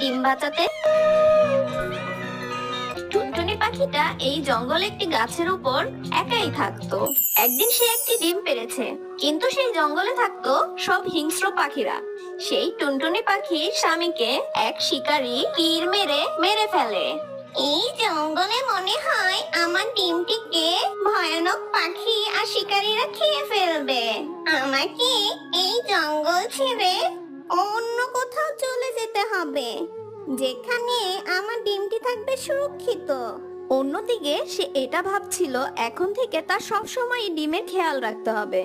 ডিম বাঁচাতে। টুনটুনি পাখিটা এই জঙ্গলে একটি গাছের উপর একাই থাকতো। একদিন সে একটি ডিম পেড়েছে, কিন্তু সেই জঙ্গলে থাকতো সব হিংস্র পাখিরা। সেই টুনটুনি পাখির স্বামীকে এক শিকারী তীর মেরে মেরে ফেলে। এই জঙ্গলে মনে হয় আমার ডিমটিকে ভয়ানক পাখি আর শিকারীরা খেয়ে ফেলবে। আমাকে এই জঙ্গল ছেড়ে অন্য কোথাও চলে যেতে হবে, যেখানে আমার ডিমটি থাকবে সুরক্ষিত। অন্যদিকে সে এটা ভাবছিল এখন থেকে তার সবসময় এই ডিমের খেয়াল রাখতে হবে,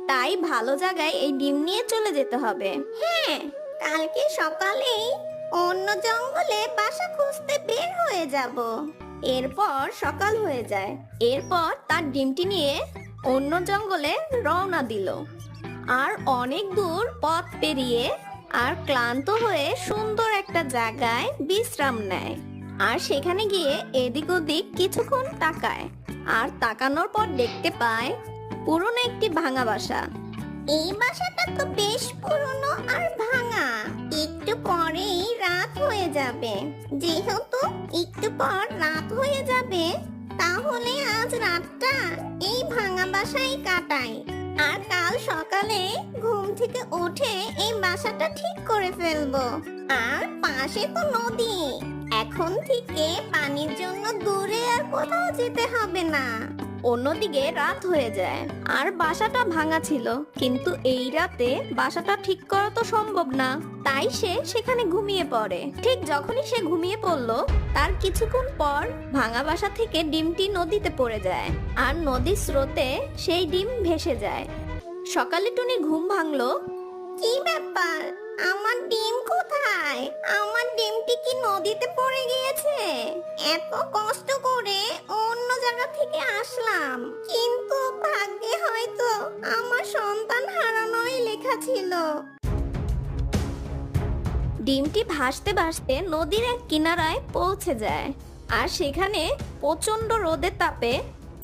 তাই ভালো জায়গায় এই ডিম নিয়ে চলে যেতে হবে। হ্যাঁ, কালকে সকালেই অন্য জঙ্গলে বাসা খুঁজতে বের হয়ে যাব। এরপর সকাল হয়ে যায়। এরপর তার ডিমটি নিয়ে অন্য জঙ্গলে রওনা দিল। আর অনেক দূর পথ পেরিয়ে আর ক্লান্ত হয়ে সুন্দর একটা জায়গায় বিশ্রাম নেয়। আর সেখানে গিয়ে এদিক ওদিক কিছুক্ষণ তাকায়। আর তাকানোর পর দেখতে পায় পুরনো একটি ভাঙা বাসা। এই বাসাটা তো বেশ পুরনো আর ভাঙা। একটু পরেই রাত হয়ে যাবে। যেহেতু একটু পর রাত হয়ে যাবে, তাহলে আজ রাতটা এই ভাঙা বাসায় কাটাই। আর কাল সকালে ঘুম থেকে উঠে এই বাসাটা ঠিক করে ফেলবো। আর পাশে তো নদী, এখন থেকে পানির জন্য দূরে আর কোথাও যেতে হবে না। অন্যদিকে রাত হয়ে যায় আর বাসাটা ভাঙা ছিল, কিন্তু এই রাতে বাসাটা ঠিক করা তো সম্ভব না। তাই সে সেখানে ঘুমিয়ে পড়ে। ঠিক যখনই সে ঘুমিয়ে পড়লো, তার কিছুক্ষণ পর ভাঙা বাসা থেকে ডিমটি নদীতে পড়ে যায় আর নদীর স্রোতে সেই ডিম ভেসে যায়। সকালে টুনি ঘুম ভাঙলো। কি ব্যাপার, আমার ডিম কোথায়? আমার ডিমটি কি নদীতে পড়ে গিয়েছে? এত কষ্ট করে অন্য জায়গা থেকে আসলাম, কিন্তু ভাগ্যে হয়তো আমার সন্তান হারানোই লেখা ছিল। ডিমটি ভাসতে ভাসতে নদীর এক কিনারায় পৌঁছে যায়। আর সেখানে প্রচন্ড রোদের তাপে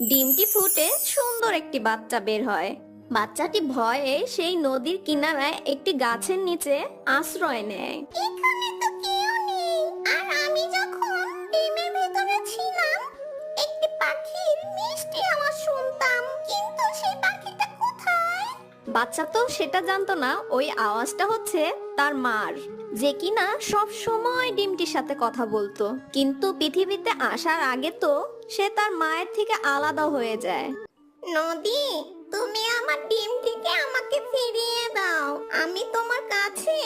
ডিমটি ফুটে সুন্দর একটি বাচ্চা বের হয়। বাচ্চাটি ভয়ে সেই নদীর কিনারায় একটি গাছের নিচে আশ্রয় নেয়। এখানে তো কেউ নেই। আর আমি যখন ডিমের ভেতরে ছিলাম, একটি পাখির মিষ্টি আওয়াজ শুনতাম, কিন্তু সেই পাখিটা কোথায়? বাচ্চা তো সেটা জানতো না ওই আওয়াজটা হচ্ছে তার মার, যে কিনা সব সময় ডিমটির সাথে কথা বলতো। কিন্তু পৃথিবীতে আসার আগে তো সে তার মায়ের থেকে আলাদা হয়ে যায়। নদী, তুমি আমার ডিমটিকে আমাকে ফিরিয়ে দাও। আমি তোমার কাছে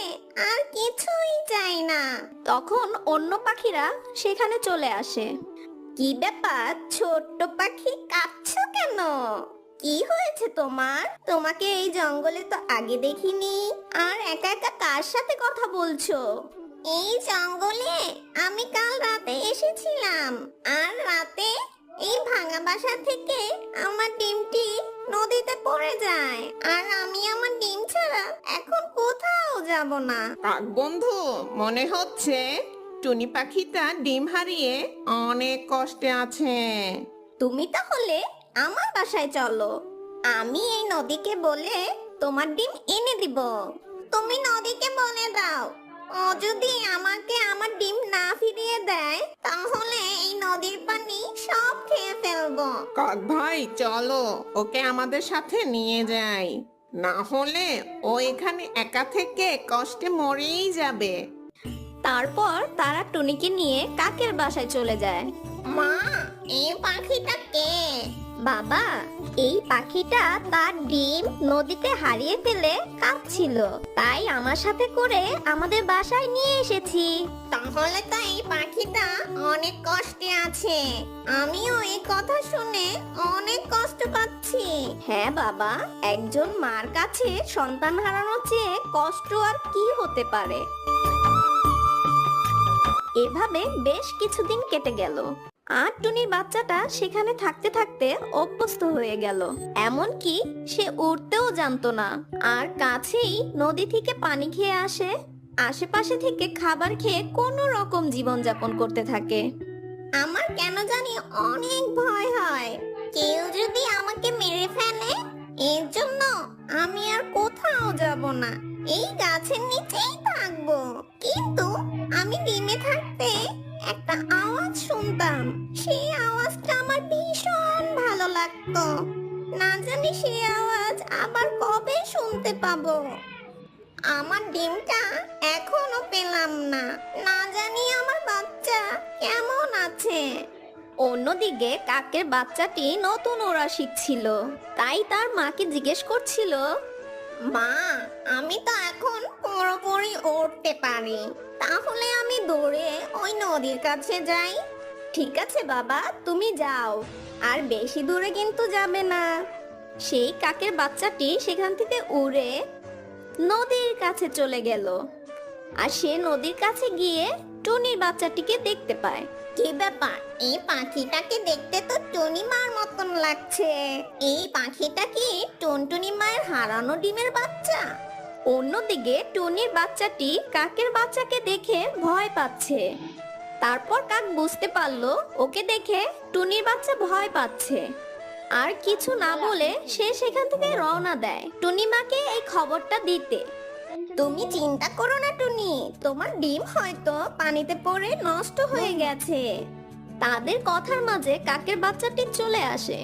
আর কিছুই চাই না। তখন অন্য পাখিরা সেখানে চলে আসে। কি ব্যাপার ছোট্ট পাখি, কাঁদছো কেন? কি হয়েছে তোমার? তোমাকে এই জঙ্গলে তো আগে দেখিনি। আর একা একা কার সাথে কথা বলছো? এই জঙ্গলে আমি কাল রাতে এসেছিলাম। আর রাতে এই ভাঙা বাসা থেকে আমার ডিমটি নদীতে পড়ে যায়। আর আমি আমার ডিম ছাড়া এখন কোথাও যাব না। কাক বন্ধু, মনে হচ্ছে টুনি পাখিটা ডিম হারিয়ে অনেক কষ্টে আছে। তুমি তাহলে আমার বাসায় চলো, আমি এই নদীকে বলে তোমার ডিম এনে দিব। তুমি নদীকে বলে দাও, ও যদি আমাকে আমার ডিম না ফিরিয়ে দেয়, তাহলে এই নদীর পানি সব খেয়ে ফেলবো। কাক ভাই, চলো ওকে আমাদের সাথে নিয়ে যাই, না হলে ও এখানে একা থেকে কষ্টে মরেই যাবে। তারপর তারা টুনিকে নিয়ে কাকের বাসায় চলে যায়। মা, এই পাখিটা কে? বাবা, এই পাখিটা তার ডিম নদীতে হারিয়ে ফেলে কাঁদছিল, তাই আমার সাথে করে আমাদের বাসায় নিয়ে এসেছি। তাহলে তো এই পাখিটা অনেক কষ্টে আছে। আমিও এই কথা শুনে অনেক কষ্ট পাচ্ছি। হ্যাঁ বাবা, একজন মার কাছে সন্তান হারানোর চেয়ে কষ্ট আর কি হতে পারে। এভাবে বেশ কিছুদিন কেটে গেল। আর টুনির বাচ্চাটা সেখানে থাকতে থাকতে অভ্যস্ত হয়ে গেল। এমনকি সে উড়তেও জানতো না। আর কাছেই নদী থেকে পানি খেয়ে আসে, আশেপাশে থেকে খাবার খেয়ে কোনো রকম জীবনযাপন করতে থাকে। আমার কেন জানি অনেক ভয় হয়, কেউ যদি আমাকে মেরে ফেলে। এর জন্য আমি আর কোথাও যাব না। এই গাছের নিচেই থাকবো, কিন্তু আমি ডিমে থাকতে একটা আওয়াজ শুনতাম। সেই আওয়াজটা আমার ভীষণ ভালো লাগতো। না জানি সেই আওয়াজ আবার কবে শুনতে পাবো। আমার ডিমটা এখনো পেলাম না। না জানি আমার বাচ্চা কেমন আছে। অন্যদিকে কাকের বাচ্চাটি নতুন ওড়া শিখছিল, তাই তার মাকে জিজ্ঞেস করছিল, মা, আমি তো এখন পুরোপুরি উড়তে পারি, তাহলে আমি দৌড়ে ওই নদীর কাছে যাই। ঠিক আছে বাবা, তুমি যাও, আর বেশি দূরে কিন্তু যাবে না। সেই কাকের বাচ্চাটি সেখান থেকে উড়ে নদীর কাছে চলে গেল। আর সে নদীর কাছে গিয়ে টুনির বাচ্চাটিকে দেখতে পায়। কি ব্যাপার, এই পাখিটাকে দেখতে তো টুনি মার মতন লাগছে। এই পাখিটা কি টুনটুনি মায়ের হারানো ডিমের বাচ্চা? অন্যদিকে টুনির বাচ্চাটি কাকের বাচ্চাকে দেখে ভয় পাচ্ছে। তারপর কাক বুঝতে পারলো ওকে দেখে টুনির বাচ্চা ভয় পাচ্ছে। আর কিছু না বলে সে সেখান থেকে রওনা দেয় টুনি মাকে এই খবরটা দিতে। তুমি চিন্তা করো না টুনি, তোমার ডিম হয়তো পানিতে পড়ে নষ্ট হয়ে গেছে। তাদের কথার মাঝে কাকের বাচ্চাটি চলে আসে।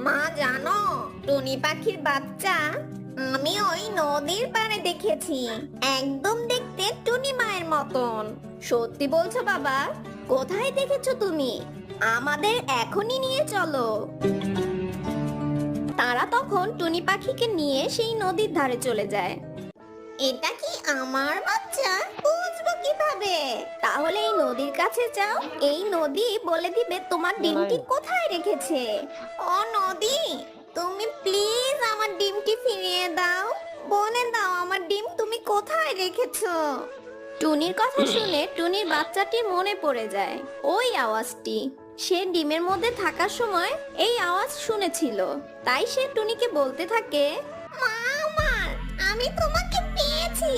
মা জানো, টুনি পাখির বাচ্চা আমি ওই নদীর পাড়ে দেখেছি, একদম দেখতে টুনি মায়ের মতন। সত্যি বলছো বাবা? কোথায় দেখেছো তুমি? আমাদের এখনই নিয়ে চলো। তারা তখন টুনি পাখিকে নিয়ে সেই নদীর ধারে চলে যায়। এটা কি আমার বাচ্চা? বুঝবো কিভাবে? তাহলে এই নদীর কাছে যাও, এই নদী বলে দিবে তোমার ডিমটি কোথায় রেখেছে। ও নদী, তুমি প্লিজ আমার ডিমটি ফিরিয়ে দাও, বলে দাও আমার ডিম তুমি কোথায় রেখেছো। টুনির কথা শুনে টুনির বাচ্চাটির মনে পড়ে যায় ওই আওয়াজটি। সে ডিমের মধ্যে থাকার সময় এই আওয়াজ শুনেছিল, তাই সে টুনিকে বলতে থাকে, মা আমার, আমি তোমাকে পেয়েছি।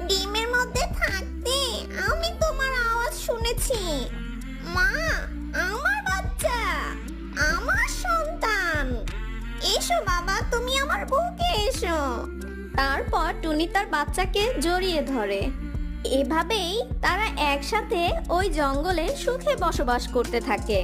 ডিমের মধ্যে থাকতে আমি তোমার আওয়াজ শুনেছি। মা, আমার বাচ্চা, আমার সন্তান, এসো বাবা, তুমি আমার বুকে এসো। তারপর টুনি তার বাচ্চাকে জড়িয়ে ধরে। এভাবেই তারা একসাথে ওই জঙ্গলে সুখে বসবাস করতে থাকে।